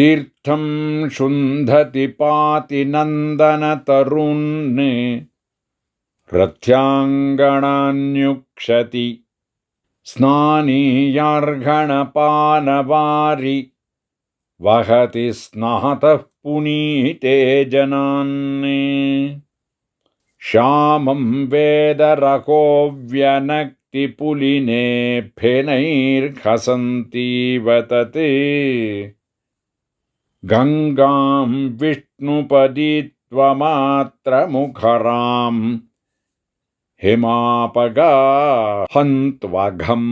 तीर्थं शुन्धति पाति नन्दनतरुन् रथ्याङ्गणान्युक्षति स्नानीयार्घणपानवारि वहति स्नातः पुनीते जनान् श्यामं वेदरको व्यनक्तिपुलिने फेनैर्हसन्तीव तत् गङ्गां विष्णुपदित्वमात्रमुखरां हिमापगाहन्त्वघम्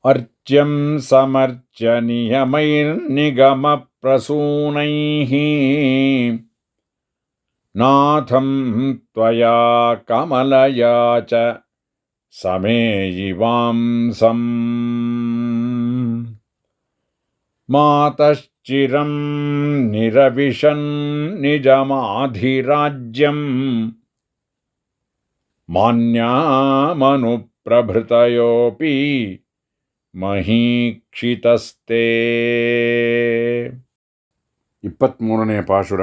अर्च्यं समर्च्य नियमैर्निगमप्रसूनैः नाथं त्वया कमलया च समेयिवांसम् मातश्चिरं निरविशन् निजमाधिराज्यं मान्यामनुप्रभृतयोऽपि ಮಹೀಕ್ಷಿತಸ್ತೆ. 23ನೇ ಪಾಶುರ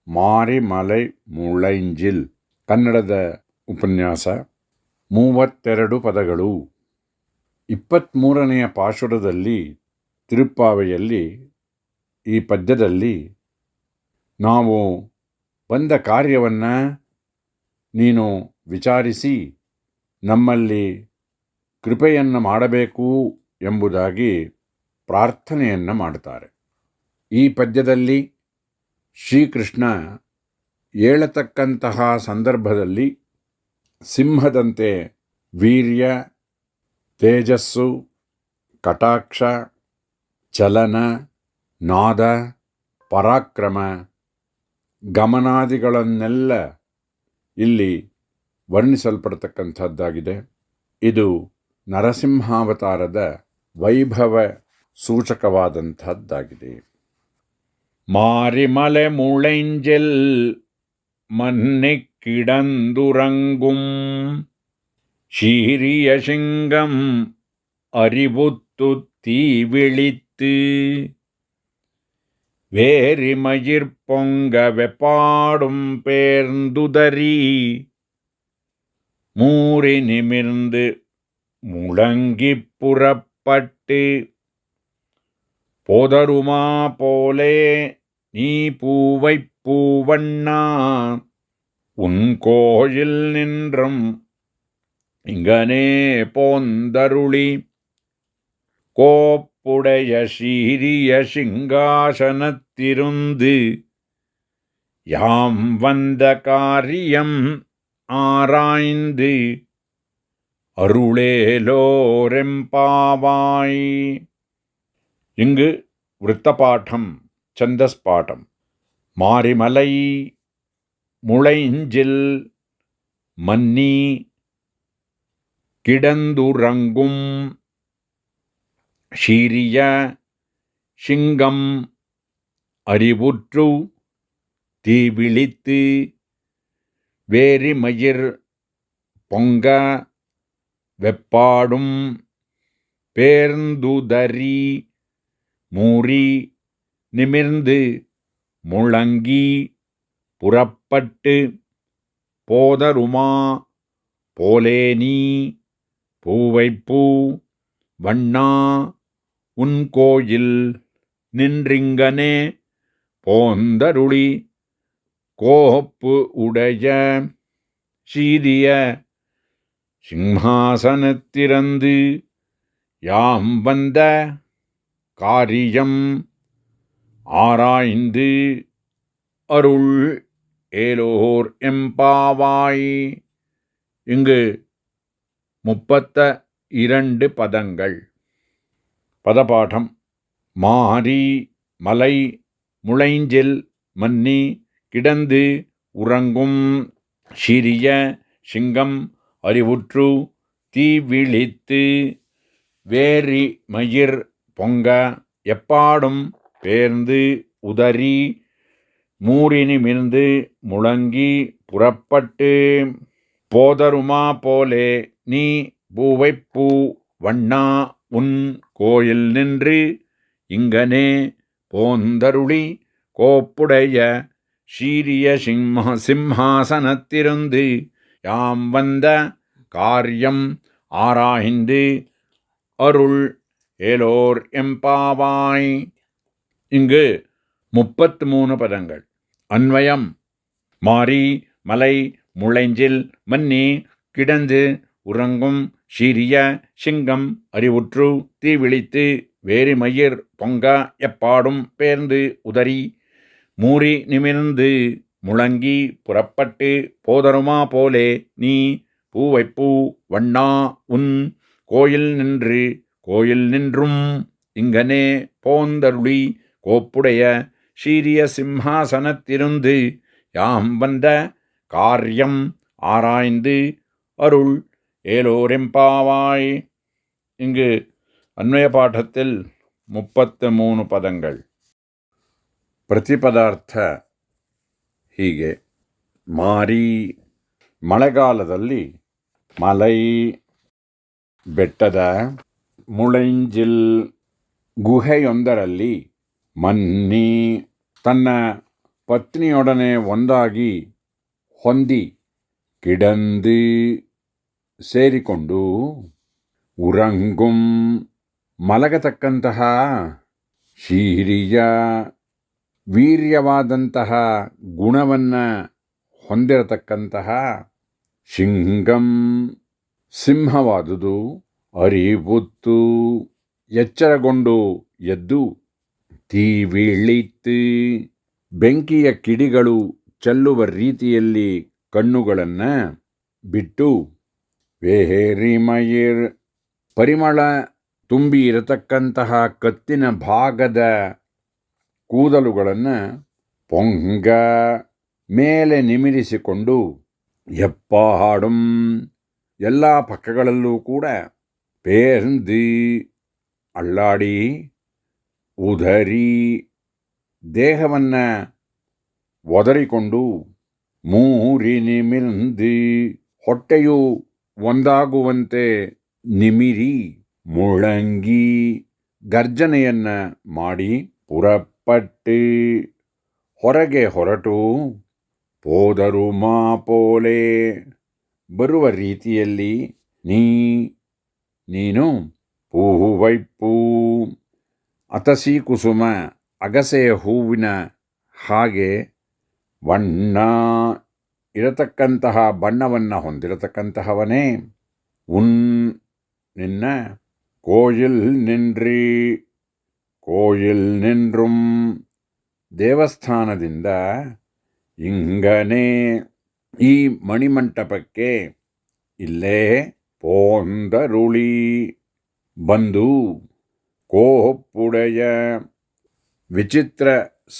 ಮಾರಿಮಲೈ ಮುಳ್ಳೈಂಜಿಲ್. ಕನ್ನಡದ ಉಪನ್ಯಾಸ. 32 ಪದಗಳು. 23ನೆಯ ಪಾಶುರದಲ್ಲಿ ತಿರುಪ್ಪಾವೆಯಲ್ಲಿ ಈ ಪದ್ಯದಲ್ಲಿ ನಾವು ಬಂದ ಕಾರ್ಯವನ್ನು ನೀನು ವಿಚಾರಿಸಿ ನಮ್ಮಲ್ಲಿ ಕೃಪೆಯನ್ನು ಮಾಡಬೇಕು ಎಂಬುದಾಗಿ ಪ್ರಾರ್ಥನೆಯನ್ನು ಮಾಡುತ್ತಾರೆ. ಈ ಪದ್ಯದಲ್ಲಿ ಶ್ರೀಕೃಷ್ಣ ಏಳತಕ್ಕಂತಹ ಸಂದರ್ಭದಲ್ಲಿ ಸಿಂಹದಂತೆ ವೀರ್ಯ, ತೇಜಸ್ಸು, ಕಟಾಕ್ಷ, ಚಲನ, ನಾದ, ಪರಾಕ್ರಮ, ಗಮನಾದಿಗಳನ್ನೆಲ್ಲ ಇಲ್ಲಿ ವರ್ಣಿಸಲ್ಪಡ್ತಕ್ಕಂಥದ್ದಾಗಿದೆ. ಇದು ನರಸಿಂಹಾವತಾರದ ವೈಭವ ಸೂಚಕವಾದಂಥದ್ದಾಗಿದೆ. மாரிமலை முளைஞ்செல் மன்னிக் கிடந்துறங்கும் சீரிய சிங்கம் அறிவுத்து தீவிழித்து வேரிமயிர் பொங்க வெப்பாடும் பேர்ந்துதறி மூறி நிமிர்ந்து முழங்கி புறப்பட்டு போதருமா போலே நீ பூவை பூவண்ணா உன் கோயில் நின்றும் இங்கனே போந்தருளி கோப்புடைய சீரிய சிங்காசனத்திருந்து யாம் வந்த காரியம் ஆராய்ந்து அருளேலோரெம்பாவாய். இங்கு விருத்தபாட்டம், சந்தஸ் பாட்டம். மாரிமலை முளைஞ்சில் மன்னி கிடந்துறங்கும் சீரிய சிங்கம் அறிவுற்று தீவிழித்து வேரிமயிர் பொங்க வெப்பாடும் பேர்ந்துதறி மூறி நிமிர்ந்து முழங்கி புறப்பட்டு போதருமா போலே நீ பூவைப்பூ வண்ணா உன் கோயில் நின்றிங்கனே போந்தருளி கோப்பு உடைய சீரிய சிம்ஹாசனத்திறந்து யாம் வந்த காரியம் ஆராய்ந்து அருள் ஏலோர் எம்பாவாய். இங்கு 32 பதங்கள். பதபாடம். மாரி மலை முளைஞ்சில் மன்னி கிடந்து உறங்கும் சீரிய சிங்கம் அறிவுற்று தீவிழித்து வேரி மயிர் பொங்க எப்பாடும் பேர்ந்து உதறி மூறி நிமிர்ந்து முழங்கி புறப்பட்டு போதருமா போலே நீ பூவைப்பூ வண்ணா உன் கோயில் நின்று இங்கனே போந்தருளி கோப்புடைய சீரிய சிம்ஹாசனத்திருந்து யாம் வந்த காரியம் ஆராய்ந்து அருள் ஏலோர் எம்பாவாய். இங்கு 33 பதங்கள். அன்வயம்: மாரி மலை முளைஞ்சில் மன்னி கிடந்து உறங்கும் சீரிய சிங்கம் அறிவுற்று தீவிழித்து வேரிமயிர் பொங்க எப்பாடும் பேர்ந்து உதறி மூறி நிமிர்ந்து முழங்கி புறப்பட்டு போதருமா போலே நீ பூவைப்பூ வண்ணா உன் கோயில் நின்றும் இங்கனே போந்தருளி கோப்புடைய சீரிய சிம்ஹாசனத்திருந்து யாம் வந்த காரியம் ஆராய்ந்து அருள் ஏலோரெம்பாவாய். இங்கு அன்வய பாಠத்தில் 33 ಪದಗಳು. ಪ್ರತಿಪದಾರ್ಥ ಹೀಗೆ: ಮಾರಿ, ಮಳೆಗಾಲದಲ್ಲಿ ಮಲೈ, ಬೆಟ್ಟದ, ಮುಳಂಜಿಲ್, ಗುಹೆಯೊಂದರಲ್ಲಿ, ಮನ್ನಿ, ತನ್ನ ಪತ್ನಿಯೊಡನೆ ಒಂದಾಗಿ ಹೊಂದಿ, ಕಿಡಂದು ಸೇರಿಕೊಂಡು, ಉರಂಗುಂ ಮಲಗತಕ್ಕಂತಹ, ಶೀರಿಯ ವೀರ್ಯವಾದಂತಹ ಗುಣವನ್ನು ಹೊಂದಿರತಕ್ಕಂತಹ, ಶಿಂಗಂ ಸಿಂಹವಾದುದು, ಅರಿವುತ್ತು ಎಚ್ಚರಗೊಂಡು ಎದ್ದು, ತೀವಿಳಿತ್ತು ಬೆಂಕಿಯ ಕಿಡಿಗಳು ಚೆಲ್ಲುವ ರೀತಿಯಲ್ಲಿ ಕಣ್ಣುಗಳನ್ನು ಬಿಟ್ಟು, ವೇರಿಮಯಿರ್ ಪರಿಮಳ ತುಂಬಿ ಇರತಕ್ಕಂತಹ ಕತ್ತಿನ ಭಾಗದ ಕೂದಲುಗಳನ್ನು ಪೊಂಗ ಮೇಲೆ ನಿಮಿರಿಸಿಕೊಂಡು, ಎಪ್ಪಾಡುಂ ಎಲ್ಲ ಪಕ್ಕಗಳಲ್ಲೂ ಕೂಡ ಪೇರ್ದು ಅಳ್ಳಾಡಿ, ಉದರಿ ದೇಹವನ್ನು ಒದರಿಕೊಂಡು, ಮೂರಿ ನಿಮಿರ್ದು ಹೊಟ್ಟೆಯು ಒಂದಾಗುವಂತೆ ನಿಮಿರಿ, ಮುಳಂಗಿ ಗರ್ಜನೆಯನ್ನು ಮಾಡಿ, ಪುರಪಟ್ಟು ಹೊರಗೆ ಹೊರಟು, ಪೋದರು ಮಾಪೋಲೆ ಬರುವ ರೀತಿಯಲ್ಲಿ ನೀನು ಪೂವೈಪೂ ಅತಸಿ ಕುಸುಮ ಅಗಸೆಯ ಹೂವಿನ ಹಾಗೆ ಬಣ್ಣ ಇರತಕ್ಕಂತಹ ಬಣ್ಣವನ್ನು ಹೊಂದಿರತಕ್ಕಂತಹವನೇ, ನಿನ್ನ ಕೋಯಿಲ್ ನಿನ್றும் ದೇವಸ್ಥಾನದಿಂದ ಇಂಗನೇ ಈ ಮಣಿಮಂಟಪಕ್ಕೆ ಇಲ್ಲೇ ಪೋಂದರುಳಿ ಬಂದು, ಕೋಪುಡೆಯ ವಿಚಿತ್ರ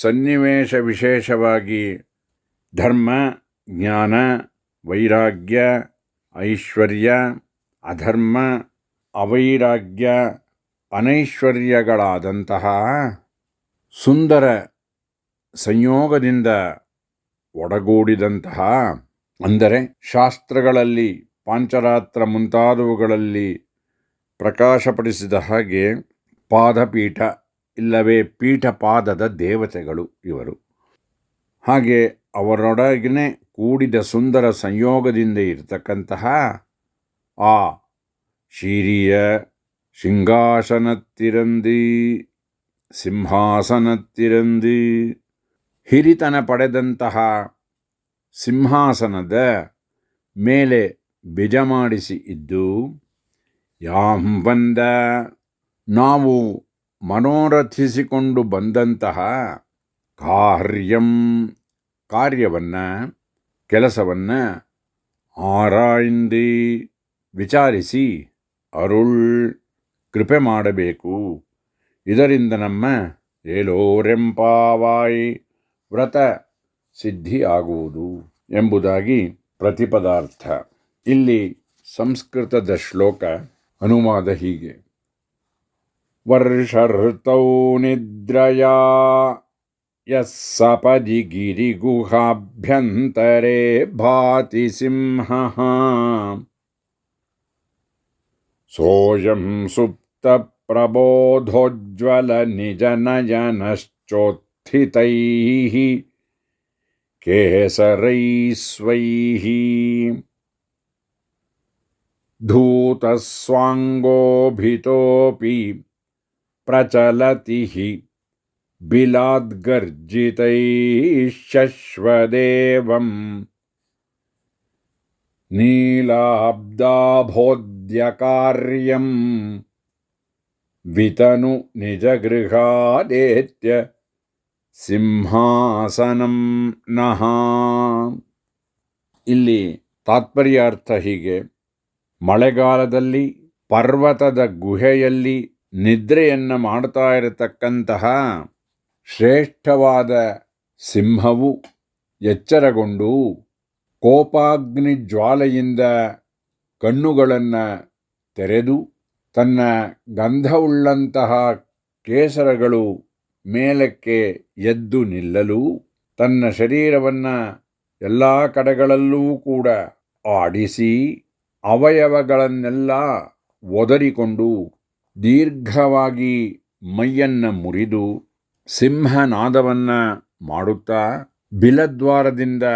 ಸನ್ನಿವೇಶ ವಿಶೇಷವಾಗಿ ಧರ್ಮ, ಜ್ಞಾನ, ವೈರಾಗ್ಯ, ಐಶ್ವರ್ಯ, ಅಧರ್ಮ, ಅವೈರಾಗ್ಯ, ಅನೈಶ್ವರ್ಯಗಳಾದಂತಹ ಸುಂದರ ಸಂಯೋಗದಿಂದ ಒಡಗೂಡಿದಂತಹ, ಅಂದರೆ ಶಾಸ್ತ್ರಗಳಲ್ಲಿ ಪಾಂಚರಾತ್ರ ಮುಂತಾದವುಗಳಲ್ಲಿ ಪ್ರಕಾಶಪಡಿಸಿದ ಹಾಗೆ ಪಾದಪೀಠ ಇಲ್ಲವೇ ಪೀಠಪಾದದ ದೇವತೆಗಳು ಇವರು. ಹಾಗೆ ಅವರೊಡನೆ ಕೂಡಿದ ಸುಂದರ ಸಂಯೋಗದಿಂದ ಇರತಕ್ಕಂತಹ ಆ ಶೀರಿಯ ಸಿಂಹಾಸನತ್ತಿರಂದು ಹಿರಿತನ ಪಡೆದಂತಹ ಸಿಂಹಾಸನದ ಮೇಲೆ ಬಿಜಮಾಡಿಸಿ ಇದ್ದು, ಯಾಂ ಬಂದ ನಾವು ಮನೋರಥಿಸಿಕೊಂಡು ಬಂದಂತಹ ಕಾರ್ಯವನ್ನು ಕೆಲಸವನ್ನು ಆರಾಯ್ದು ವಿಚಾರಿಸಿ ಅರುಳ್ ಕೃಪೆ ಮಾಡಬೇಕು. ಇದರಿಂದ ನಮ್ಮ ಏಲೋರೆಂಪಾವಾಯಿ ವ್ರತ ಸಿದ್ಧಿಯಾಗುವುದು ಎಂಬುದಾಗಿ ಪ್ರತಿಪದಾರ್ಥ. ಇಲ್ಲಿ ಸಂಸ್ಕೃತದ ಶ್ಲೋಕ ಅನುವಾದ ಹೀಗೆ: ವರ್ಷಋತೌ ನಿದ್ರಯಾ ಯಸ್ಸಪದಿ ಗಿರಿಗುಹಾಭ್ಯಂತರೇ ಭಾತಿ ಸಿಂಹಃ, ಸೋಯಂ ಸುಪ್ತ ಪ್ರಬೋಧೋಜ್ವಲ ನಿಜನಯನಶ್ಚೋತ್ಥಿತೈಃ ಕೇಸರೈಸ್ವೈಃ ಧೂತಸ್ವಾಂಗೋಭಿತೋಪಿ ಪ್ರಚಲತಿ ಬಿಲಾದ್ಗರ್ಜಿತೈಶ್ಶಶ್ವದೇವಂ ನೀಲಾಬ್ದಾಭೋದ್ಯಕಾರ್ಯಂ ವಿತನು ನಿಜಗೃಹಾದೇತ್ಯ ಸಿಂಹಾಸನಂ ನಃ. ಇಲ್ಲಿ ತಾತ್ಪರ್ಯಾರ್ಥ ಹೀಗೆ: ಮಳೆಗಾಲದಲ್ಲಿ ಪರ್ವತದ ಗುಹೆಯಲ್ಲಿ ನಿದ್ರೆಯನ್ನು ಮಾಡ್ತಾ ಇರತಕ್ಕಂತಹ ಶ್ರೇಷ್ಠವಾದ ಸಿಂಹವು ಎಚ್ಚರಗೊಂಡು ಕೋಪಾಗ್ನಿ ಜ್ವಾಲೆಯಿಂದ ಕಣ್ಣುಗಳನ್ನು ತೆರೆದು ತನ್ನ ಗಂಧವುಳ್ಳಂತಹ ಕೇಸರಗಳು ಮೇಲಕ್ಕೆ ಎದ್ದು ನಿಲ್ಲಲು ತನ್ನ ಶರೀರವನ್ನು ಎಲ್ಲ ಕಡೆಗಳಲ್ಲೂ ಕೂಡ ಆಡಿಸಿ ಅವಯವಗಳನ್ನೆಲ್ಲ ಒದರಿಕೊಂಡು ದೀರ್ಘವಾಗಿ ಮೈಯನ್ನು ಮುರಿದು ಸಿಂಹನಾದವನ್ನು ಮಾಡುತ್ತಾ ಬಿಲದ್ವಾರದಿಂದ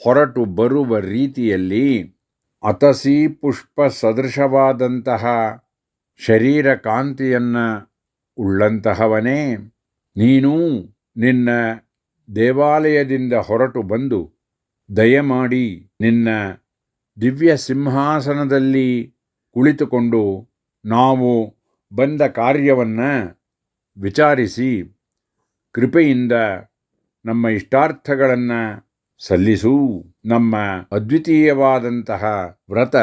ಹೊರಟು ಬರುವ ರೀತಿಯಲ್ಲಿ ಅತಸಿ ಪುಷ್ಪ ಸದೃಶವಾದಂತಹ ಶರೀರ ಕಾಂತಿಯನ್ನು ಉಳ್ಳಂತಹವನೇ, ನೀನು ನಿನ್ನ ದೇವಾಲಯದಿಂದ ಹೊರಟು ಬಂದು ದಯಮಾಡಿ ನಿನ್ನ ದಿವ್ಯ ಸಿಂಹಾಸನದಲ್ಲಿ ಕುಳಿತುಕೊಂಡು ನಾವು ಬಂದ ಕಾರ್ಯವನ್ನು ವಿಚಾರಿಸಿ ಕೃಪೆಯಿಂದ ನಮ್ಮ ಇಷ್ಟಾರ್ಥಗಳನ್ನು ಸಲ್ಲಿಸು. ನಮ್ಮ ಅದ್ವಿತೀಯವಾದಂತಹ ವ್ರತ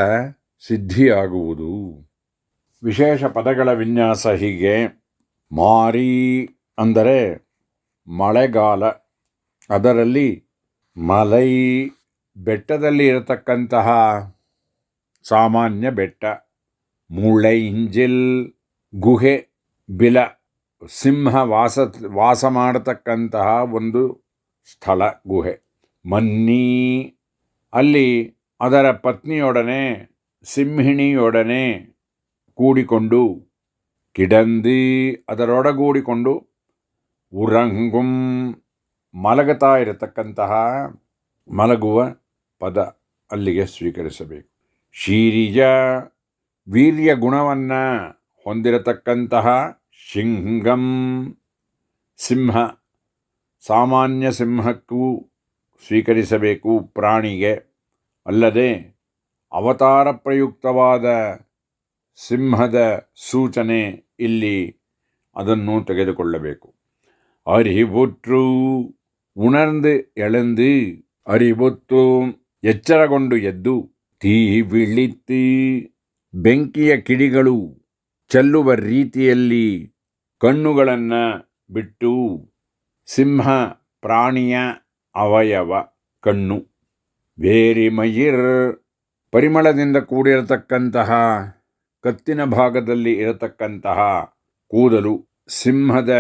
ಸಿದ್ಧಿಯಾಗುವುದು. ವಿಶೇಷ ಪದಗಳ ವಿನ್ಯಾಸ ಹೀಗೆ: ಮಾರಿ ಅಂದರೆ ಮಳೆಗಾಲ, ಅದರಲ್ಲಿ ಮಲೈ ಬೆಟ್ಟದಲ್ಲಿ ಇರತಕ್ಕಂತಹ ಸಾಮಾನ್ಯ ಬೆಟ್ಟ, ಮುಳೈಂಜಿಲ್ ಗುಹೆ, ಬಿಲ ಸಿಂಹ ವಾಸ ಮಾಡತಕ್ಕಂತಹ ಒಂದು ಸ್ಥಳ ಗುಹೆ, ಮನ್ನೀ ಅಲ್ಲಿ ಅದರ ಪತ್ನಿಯೊಡನೆ ಸಿಂಹಿಣಿಯೊಡನೆ ಕೂಡಿಕೊಂಡು, ಕಿಡಂದಿ ಅದರೊಡಗೂಡಿಕೊಂಡು, ಉರಂಗುಂ ಮಲಗುತ್ತಾ ಇರತಕ್ಕಂತಹ ಮಲಗುವ ಪದ ಅಲ್ಲಿಗೆ ಸ್ವೀಕರಿಸಬೇಕು. ಶೀರಿಜ ವೀರ್ಯ ಗುಣವನ್ನು ಹೊಂದಿರತಕ್ಕಂತಹ ಶಿಂಗಂ ಸಿಂಹ, ಸಾಮಾನ್ಯ ಸಿಂಹಕ್ಕೂ ಸ್ವೀಕರಿಸಬೇಕು ಪ್ರಾಣಿಗೆ, ಅಲ್ಲದೆ ಅವತಾರ ಪ್ರಯುಕ್ತವಾದ ಸಿಂಹದ ಸೂಚನೆ ಇಲ್ಲಿ ಅದನ್ನು ತೆಗೆದುಕೊಳ್ಳಬೇಕು. ಅರಿವುற்று ಉಣರ್ந்து ಎಳೆಂದು, ಅರಿವುತ್ತು ಎಚ್ಚರಗೊಂಡು ಎದ್ದು, ತೀ ವಿಳಿತ್ತು ಬೆಂಕಿಯ ಕಿಡಿಗಳು ಚೆಲ್ಲುವ ರೀತಿಯಲ್ಲಿ ಕಣ್ಣುಗಳನ್ನು ಬಿಟ್ಟು, ಸಿಂಹ ಪ್ರಾಣಿಯ ಅವಯವ ಕಣ್ಣು, ವೇರಿಮಯಿರ್ ಪರಿಮಳದಿಂದ ಕೂಡಿರತಕ್ಕಂತಹ ಕತ್ತಿನ ಭಾಗದಲ್ಲಿ ಇರತಕ್ಕಂತಹ ಕೂದಲು, ಸಿಂಹದ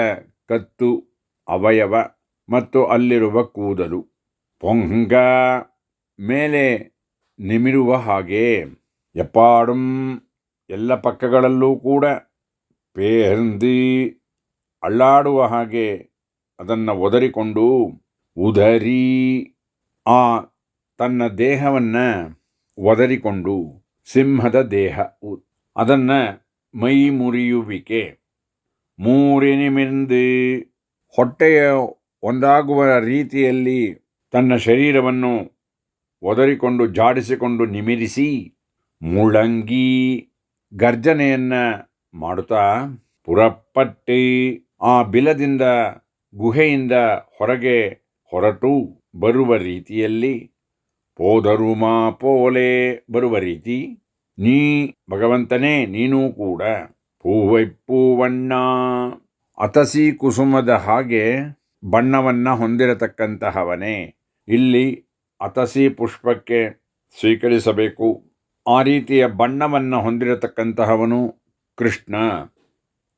ಕತ್ತು ಅವಯವ ಮತ್ತು ಅಲ್ಲಿರುವ ಕೂದಲು, ಪೊಂಗ ಮೇಲೆ ನಿಮಿರುವ ಹಾಗೆ, ಎಪ್ಪಾಡುಂ ಎಲ್ಲ ಪಕ್ಕಗಳಲ್ಲೂ ಕೂಡ, ಪೇರ್ಂದಿ ಅಳ್ಳಾಡುವ ಹಾಗೆ ಅದನ್ನು ಒದರಿಕೊಂಡು, ಉದರಿ ಆ ತನ್ನ ದೇಹವನ್ನು ಒದರಿಕೊಂಡು, ಸಿಂಹದ ದೇಹ ಅದನ್ನು ಮೈ ಮುರಿಯುವಿಕೆ, ಮೂರಿನಿಮಿಂದು ಹೊಟ್ಟೆಯ ಒಂದಾಗುವ ರೀತಿಯಲ್ಲಿ ತನ್ನ ಶರೀರವನ್ನು ಒದರಿಕೊಂಡು ಜಾಡಿಸಿಕೊಂಡು ನಿಮಿರಿಸಿ, ಮುಳಂಗಿ ಗರ್ಜನೆಯನ್ನು ಮಾಡುತ್ತಾ, ಪುರಪಟ್ಟಿ ಆ ಬಿಲದಿಂದ ಗುಹೆಯಿಂದ ಹೊರಗೆ ಹೊರಟು ಬರುವ ರೀತಿಯಲ್ಲಿ, ಪೋದರುಮಾ ಪೋಲೆ ಬರುವ ರೀತಿ, ನೀ ಭಗವಂತನೇ ನೀನೂ ಕೂಡ ಪೂವಣ್ಣ ಅತಸಿ ಕುಸುಮದ ಹಾಗೆ ಬಣ್ಣವನ್ನು ಹೊಂದಿರತಕ್ಕಂತಹವನೇ. ಇಲ್ಲಿ ಅತಸಿ ಪುಷ್ಪಕ್ಕೆ ಸ್ವೀಕರಿಸಬೇಕು. ಆ ರೀತಿಯ ಬಣ್ಣವನ್ನು ಹೊಂದಿರತಕ್ಕಂತಹವನು ಕೃಷ್ಣ.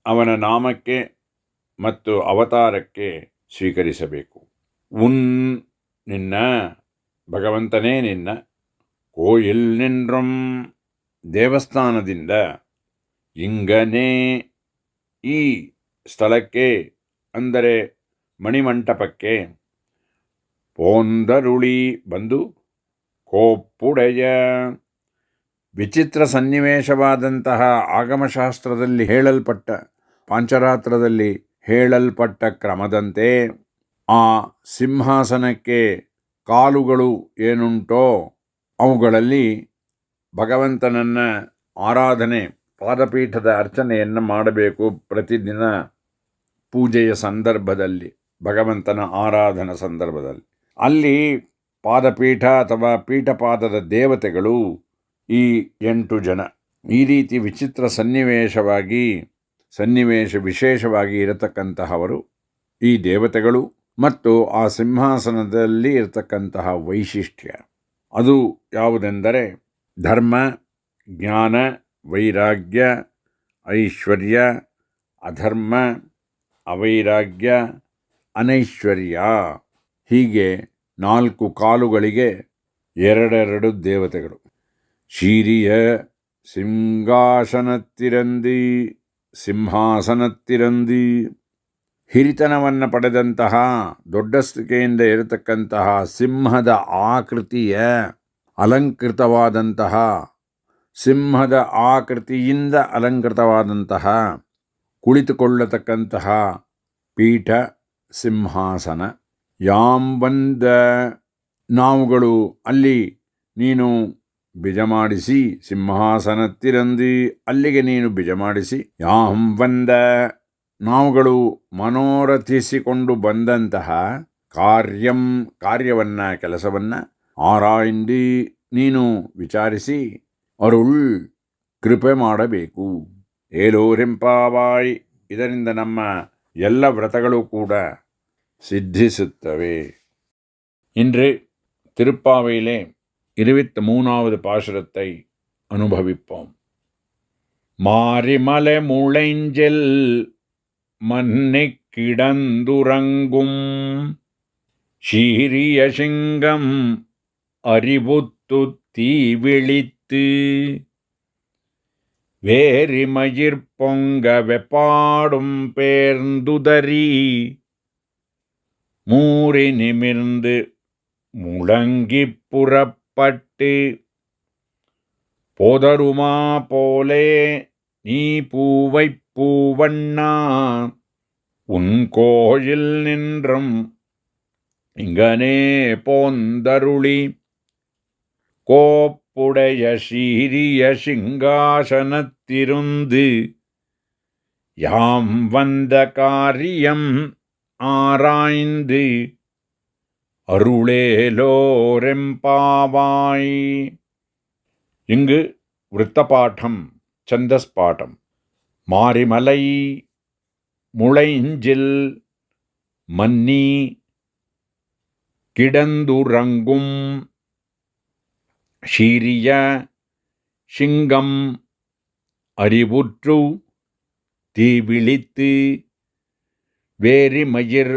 ಅವನ ನಾಮಕ್ಕೆ ಮತ್ತು ಅವತಾರಕ್ಕೆ ಸ್ವೀಕರಿಸಬೇಕು. ನಿನ್ನ ಭಗವಂತನೇ ನಿನ್ನ, ಕೋಯಿಲ್ ನಿನ್ರಂ ದೇವಸ್ಥಾನದಿಂದ, ಇಂಗನೇ ಈ ಸ್ಥಳಕ್ಕೆ ಅಂದರೆ ಮಣಿಮಂಟಪಕ್ಕೆ ಪೋಂದರುಳಿ ಬಂದು ಕೋಪ್ಪುಡೆಯ ವಿಚಿತ್ರ ಸನ್ನಿವೇಶವಾದಂತಹ ಆಗಮಶಾಸ್ತ್ರದಲ್ಲಿ ಹೇಳಲ್ಪಟ್ಟ ಪಾಂಚರಾತ್ರದಲ್ಲಿ ಹೇಳಲ್ಪಟ್ಟ ಕ್ರಮದಂತೆ ಆ ಸಿಂಹಾಸನಕ್ಕೆ ಕಾಲುಗಳು ಏನುಂಟೋ ಅವುಗಳಲ್ಲಿ ಭಗವಂತನನ್ನು ಆರಾಧನೆ ಪಾದಪೀಠದ ಅರ್ಚನೆಯನ್ನು ಮಾಡಬೇಕು. ಪ್ರತಿದಿನ ಪೂಜೆಯ ಸಂದರ್ಭದಲ್ಲಿ ಭಗವಂತನ ಆರಾಧನಾ ಸಂದರ್ಭದಲ್ಲಿ ಅಲ್ಲಿ ಪಾದಪೀಠ ಅಥವಾ ಪೀಠಪಾದದ ದೇವತೆಗಳು ಈ 8 ಜನ. ಈ ರೀತಿ ವಿಚಿತ್ರ ಸನ್ನಿವೇಶ ವಿಶೇಷವಾಗಿ ಇರತಕ್ಕಂತಹವರು ಈ ದೇವತೆಗಳು ಮತ್ತು ಆ ಸಿಂಹಾಸನದಲ್ಲಿ ಇರತಕ್ಕಂತಹ ವೈಶಿಷ್ಟ್ಯ ಅದು ಯಾವುದೆಂದರೆ ಧರ್ಮ, ಜ್ಞಾನ, ವೈರಾಗ್ಯ, ಐಶ್ವರ್ಯ, ಅಧರ್ಮ, ಅವೈರಾಗ್ಯ, ಅನೈಶ್ವರ್ಯ, ಹೀಗೆ 4 ಕಾಲುಗಳಿಗೆ 2 ದೇವತೆಗಳು. ಶೀರಿಯ ಸಿಂಹಾಸನತ್ತಿರಂದಿ ಹಿರಿತನವನ್ನು ಪಡೆದಂತಹ ದೊಡ್ಡಸ್ತಿಕೆಯಿಂದ ಇರತಕ್ಕಂತಹ ಸಿಂಹದ ಆಕೃತಿಯ ಅಲಂಕೃತವಾದಂತಹ ಸಿಂಹದ ಆಕೃತಿಯಿಂದ ಅಲಂಕೃತವಾದಂತಹ ಕುಳಿತುಕೊಳ್ಳತಕ್ಕಂತಹ ಪೀಠ ಸಿಂಹಾಸನ ಯಾಂಬಂದ ನಾವುಗಳು ಅಲ್ಲಿ ನೀನು ಬಿಜಮಾಡಿಸಿ ಸಿಂಹಾಸನತ್ತಿರಂದಿ ಅಲ್ಲಿಗೆ ನೀನು ಬಿಜಮಾಡಿಸಿ ಯಾಂಬಂದ ನಾವುಗಳು ಮನೋರಥಿಸಿಕೊಂಡು ಬಂದಂತಹ ಕೆಲಸವನ್ನು ಆರಾಯಿಂದಿ ನೀನು ವಿಚಾರಿಸಿ ಅರುಳ್ ಕೃಪೆ ಮಾಡಬೇಕು. ಏಲೋರೆಂಪಾವಾಯ್ ಇದರಿಂದ ನಮ್ಮ ಎಲ್ಲ ವ್ರತಗಳು ಕೂಡ ಸಿದ್ಧಿಸುತ್ತವೆ. இன்று திருப்பாவையிலே 23வது பாசுரத்தை அனுபவிப்போம். மாரிமலை முளைஞ்செல் மன்னைக் கிடந்துறங்கும் சீரிய சிங்கம் அறிவுத்து தீவிழித்து வேரிமயிர் பொங்க வெப்பாடும் பேர்ந்துதறி மூறி நிமிர்ந்து முழங்கி புறப்பட்டு போதருமா போலே நீ பூவைப் பூவண்ணா உன் கோயில் நின்றும் இங்கனே போந்தருளி கோப்புடைய சீரிய சிங்காசனத்திருந்து யாம் வந்த காரியம் ஆராய்ந்து அருளேலோரெம்பாவாய். இங்கு விருத்தபாட்டம், சந்தஸ் பாட்டம். மாரிமலை முளைஞ்சில் மன்னி கிடந்துறங்கும் சீரிய சிங்கம் அறிவுற்று தீவிழித்து வேரிமயிர்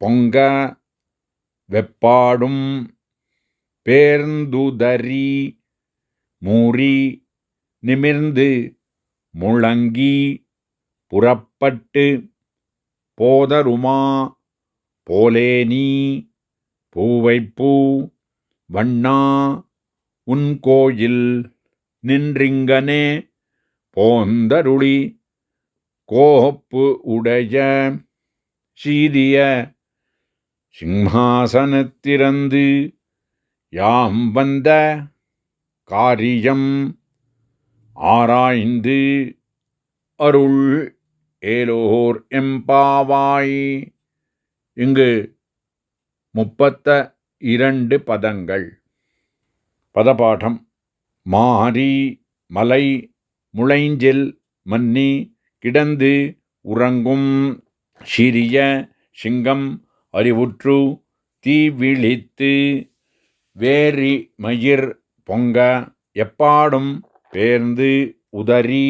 பொங்க வெப்பாடும் பேர்ந்துதறி மூறி நிமிர்ந்து முழங்கி புறப்பட்டு போதருமா போலே நீ பூவைப்பூ வண்ணா உன் கோயில் நின்றிங்கனே போந்தருளி கோப்பு உடைய சீரிய சிம்ஹாசனத்திறந்து யாம் வந்த காரியம் ஆராய்ந்து அருள் ஏலோர் எம்பாவாய். இங்கு 32 பதங்கள். பதபாடம். மாரி மலை முளைஞ்சில் மன்னி கிடந்து உறங்கும் சிறிய சிங்கம் அறிவுற்று தீவிழித்து வேரி மயிர் பொங்க எப்பாடும் பேர்ந்து உதறி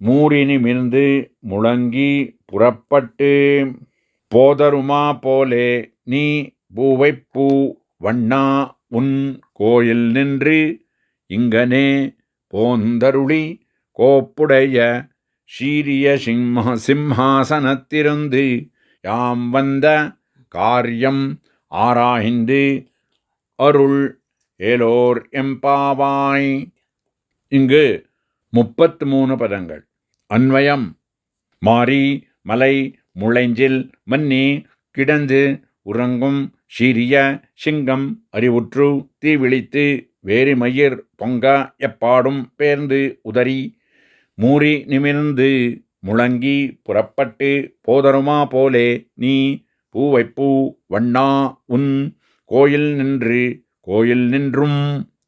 மூறி நிமிர்ந்து முழங்கி புறப்பட்டு போதருமா போலே நீ பூவைப்பூ வண்ணா உன் கோயில் நின்று இங்கனே போந்தருளி கோப்புடைய சீரிய சிம்ஹாசனத்திருந்து யாம் வந்த காரியம் ஆராய்ந்து அருள் ஏலோர் எம்பாவாய். இங்கு 33 பதங்கள். அன்வயம்: மாரி மலை முளைஞ்சில் மன்னி கிடந்து உறங்கும் சீரிய சிங்கம் அறிவுற்று தீவிழித்து வேரிமயிர் பொங்க எப்பாடும் பேர்ந்து உதறி மூறி நிமிர்ந்து முழங்கி புறப்பட்டு போதருமா போலே நீ பூவைப்பூ வண்ணா உன் கோயில் நின்றும்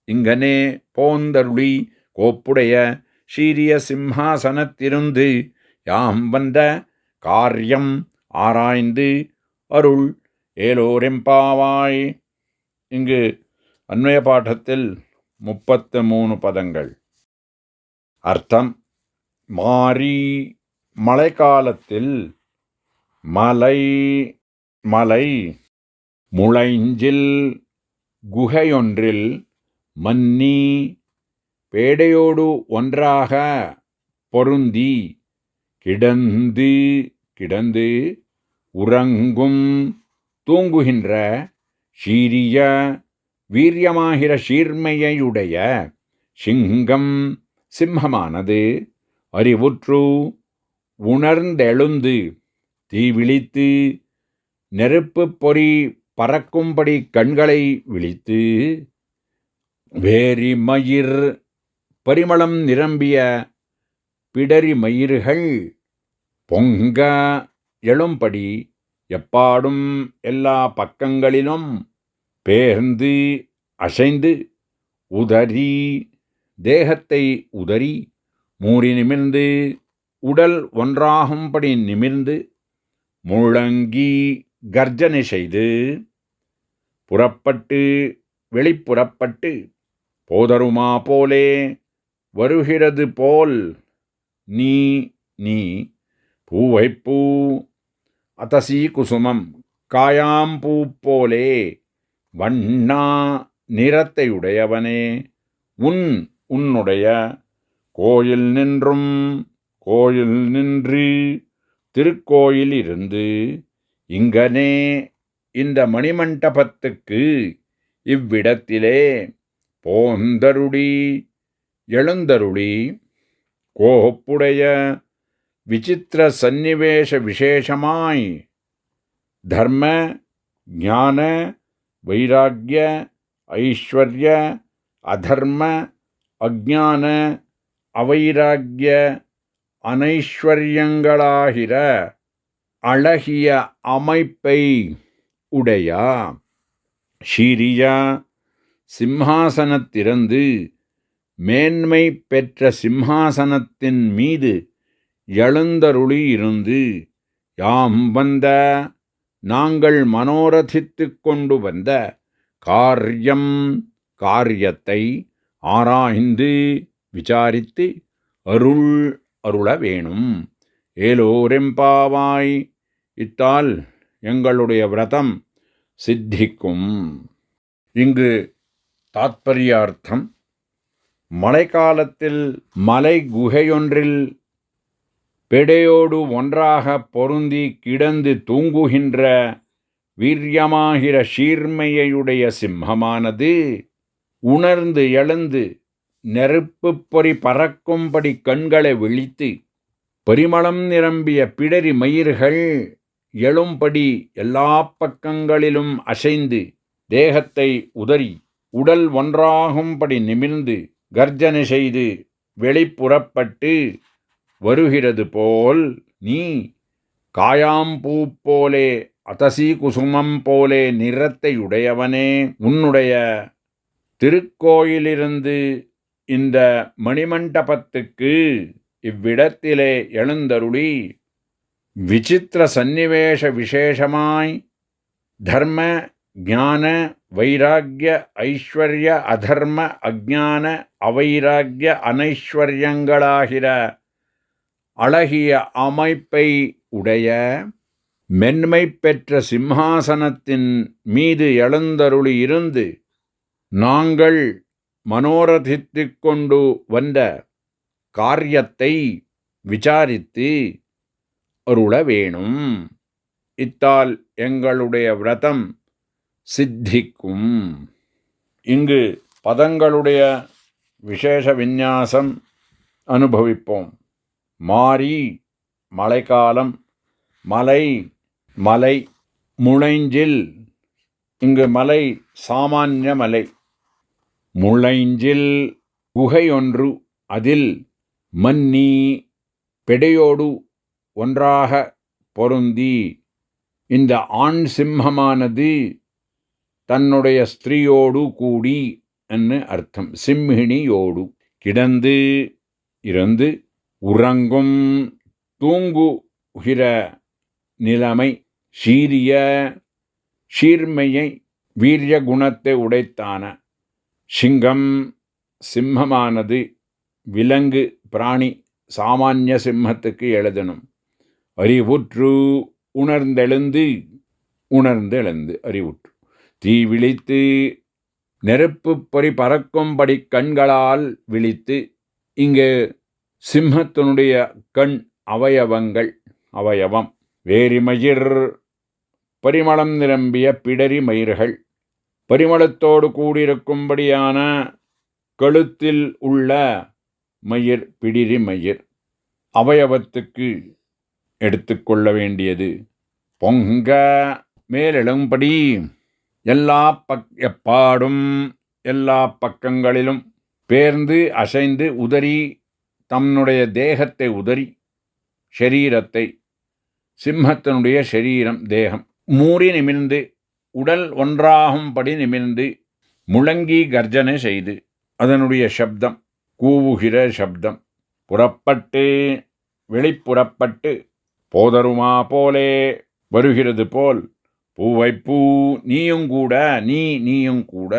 இங்கனே போந்தருளி கோப்புடைய சீரிய சிம்ஹாசனத்திருந்து யாம் வந்த காரியம் ஆராய்ந்து அருள் ஏலோரெம்பாவாய். இங்கு அன்வய பாடத்தில் 33 பதங்கள். அர்த்தம்: மாரி மழைக்காலத்தில் மலை முளைஞ்சில் குகையொன்றில் மன்னி பேடையோடு ஒன்றாக பொருந்தி கிடந்து உறங்கும் தூங்குகின்ற சீரிய வீரியமாகிற சீர்மையுடைய சிம்மமானது அறிவுற்று உணர்ந்தெழுந்து தீவிழித்து நெருப்பு பொறி பறக்கும்படி கண்களை விழித்து வேரி மயிர் பரிமளம் நிரம்பிய பிடரி மயிர்கள் பொங்க எழும்படி எப்பாடும் எல்லா பக்கங்களிலும் பேர்ந்து அசைந்து உதறி தேகத்தை உதறி மூறி நிமிர்ந்து உடல் ஒன்றாகும்படி நிமிர்ந்து முழங்கி கர்ஜனை செய்து வெளிப்புறப்பட்டு போதருமா போலே வருகிறது போல் நீ பூவைப்பூ அத்தசி குசுமம் காயாம்பூ போலே வண்ணா நிறத்தையுடையவனே உன்னுடைய கோயில் நின்று திருக்கோயில் இருந்து இங்கனே இந்த மணிமண்டபத்துக்கு இவ்விடத்திலே போந்தருளி எழுந்தருளி கோப்புடைய விசித்திர சந்நிவேஷ விசேஷமாய் தர்ம ஞான வைராக்கிய ஐஸ்வர்ய அதர்ம அஜ்ஞான அவைராக்கிய அனைஸ்வர்யங்களாகிற அழகிய அமைப்பை உடைய சீரிய சிம்ஹாசனத்திலிருந்து மேன்மை பெற்ற சிம்ஹாசனத்தின் மீது எழுந்தருளி இருந்து யாம் வந்த நாங்கள் மனோரதித்து கொண்டு வந்த காரியத்தை ஆராய்ந்து விசாரித்து அருள வேணும். ஏலோரெம்பாவாய். இத்தால் எங்களுடைய விரதம் சித்திக்கும். இங்கு தாத்பர்யார்த்தம்: மழைக்காலத்தில் மலை குகையொன்றில் பெடையோடு ஒன்றாக பொருந்தி கிடந்து தூங்குகின்ற வீரியமாகிற சீர்மையுடைய சிம்மமானது உணர்ந்து எழுந்து நெருப்பு பொறி பறக்கும்படி கண்களை விழித்து பரிமளம் நிரம்பிய பிடரி மயிர்கள் எழும்படி எல்லா பக்கங்களிலும் அசைந்து தேகத்தை உதறி உடல் ஒன்றாகும்படி நிமிர்ந்து கர்ஜனை செய்து வெளிப்புறப்பட்டு வருகிறது போல் நீ காயாம்பூ போலே அத்தசி குசுமம் போலே நிறத்தையுடையவனே உன்னுடைய திருக்கோயிலிருந்து இந்த மணிமண்டபத்துக்கு இவ்விடத்திலே எழுந்தருளி விசித்திர சந்நிவேஷ விசேஷமாய் தர்ம ஞான வைராக்கிய ஐஸ்வர்ய அதர்ம அஜ்ஞான அவைராக்கிய அனைஸ்வர்யங்களாகிற அழகிய அமைப்பை உடைய மென்மை பெற்ற சிம்ஹாசனத்தின் மீது எழுந்தருளி இருந்து நாங்கள் மனோரதித்து கொண்டு வந்த காரியத்தை விசாரித்து அருள வேணும். இத்தால் எங்களுடைய விரதம் சித்திக்கும். இங்கு பதங்களுடைய விசேஷ விந்யாசம் அனுபவிப்போம். மாரி மழைக்காலம், மலை மலை, முளைஞ்சில். இங்கு மலை சாமானிய மலை. முளைஞ்சில் குகையொன்று, அதில் மன்னி பெடையோடு ஒன்றாக பொருந்தி. இந்த ஆண் சிம்மமானது தன்னுடைய ஸ்திரீயோடு கூடி என்று அர்த்தம். சிம்ஹிணியோடு கிடந்து இருந்து உறங்கும் தூங்குகிற நிலைமை. சீரிய சீர்மையை வீரிய குணத்தை உடைத்தான சிங்கம் சிம்மமானது விலங்கு பிராணி. சாமானிய சிம்மத்துக்கு எழுதணும். அறிவுற்று உணர்ந்தெழுந்து அறிவுற்று. தீ விழித்து நெருப்பு பொறி பறக்கும்படி கண்களால் விழித்து. இங்கு சிம்மத்தினுடைய கண் அவயவம். வேரிமயிர் பரிமளம் நிரம்பிய பிடரி மயிர்கள். பரிமளத்தோடு கூடியிருக்கும்படியான கழுத்தில் உள்ள மயிர் பிடிரி மயிர். அவயவத்துக்கு எடுத்துக்கொள்ள வேண்டியது. பொங்க மேலெழும்படி எப்பாடும் எல்லா பக்கங்களிலும் பேர்ந்து அசைந்து உதறி தன்னுடைய தேகத்தை உதறி ஷரீரத்தை, சிம்மத்தினுடைய ஷரீரம் தேகம் மூறி நிமிர்ந்து உடல் ஒன்றாகும்படி நிமிர்ந்து முழங்கி கர்ஜனை செய்து அதனுடைய சப்தம் கூவுகிற சப்தம் புறப்பட்டு வெளிப்புறப்பட்டு போதருமா போலே வருகிறது போல். பூவைப்பூ நீயுங்கூட நீயுங்கூட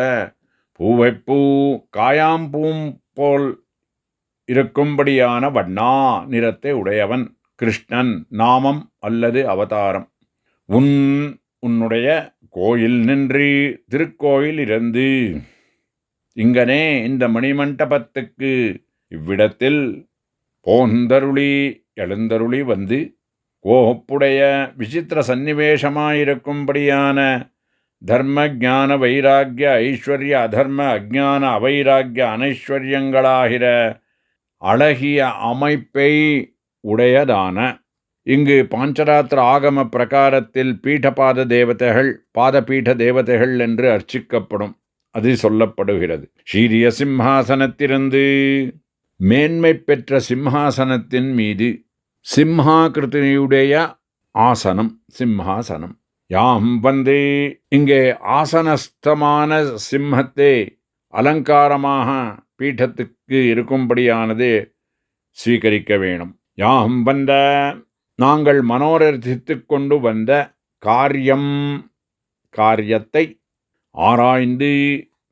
பூவைப்பூ காயாம்பூம் போல் இருக்கும்படியான வண்ணா நிறத்தை உடையவன் கிருஷ்ணன். நாமம் அல்லது அவதாரம். உன்னுடைய கோயில் நின்று திருக்கோயில் இருந்து இங்கனே இந்த மணிமண்டபத்துக்கு இவ்விடத்தில் போந்தருளி எழுந்தருளி வந்து கோப்புடைய விசித்திர சந்நிவேஷமாயிருக்கும்படியான தர்ம ஞான வைராக்கிய ஐஸ்வர்ய அதர்ம அஜான அவைராக்கிய அனைஸ்வர்யங்களாகிற அழகிய அமைப்பை உடையதான. இங்கு பாஞ்சராத்திர ஆகம பிரகாரத்தில் பீடபாத தேவதைகள் பாதபீட தேவதைகள் என்று அர்ச்சிக்கப்படும். அது சொல்லப்படுகிறது. சீரிய சிம்ஹாசனத்திலிருந்து மேன்மை பெற்ற சிம்ஹாசனத்தின் மீது சிம்ஹாகிருதியுடைய ஆசனம் சிம்ஹாசனம். யாம் வந்து இங்கே ஆசனஸ்தமான சிம்மத்தை அலங்காரமாக பீഠத்துக்கு இருக்கும்படியானது ஸ்வீகரிக்க வேணும். யாம் வந்த நாங்கள் மனோரர்த்தித்து கொண்டு வந்த காரியத்தை ஆராய்ந்து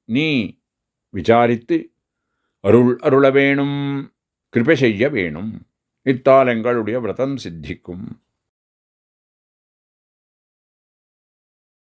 நீ விசாரித்து அருள வேணும், கிருபை செய்ய வேணும். இத்தால் எங்களுடைய விரதம் சித்திக்கும்.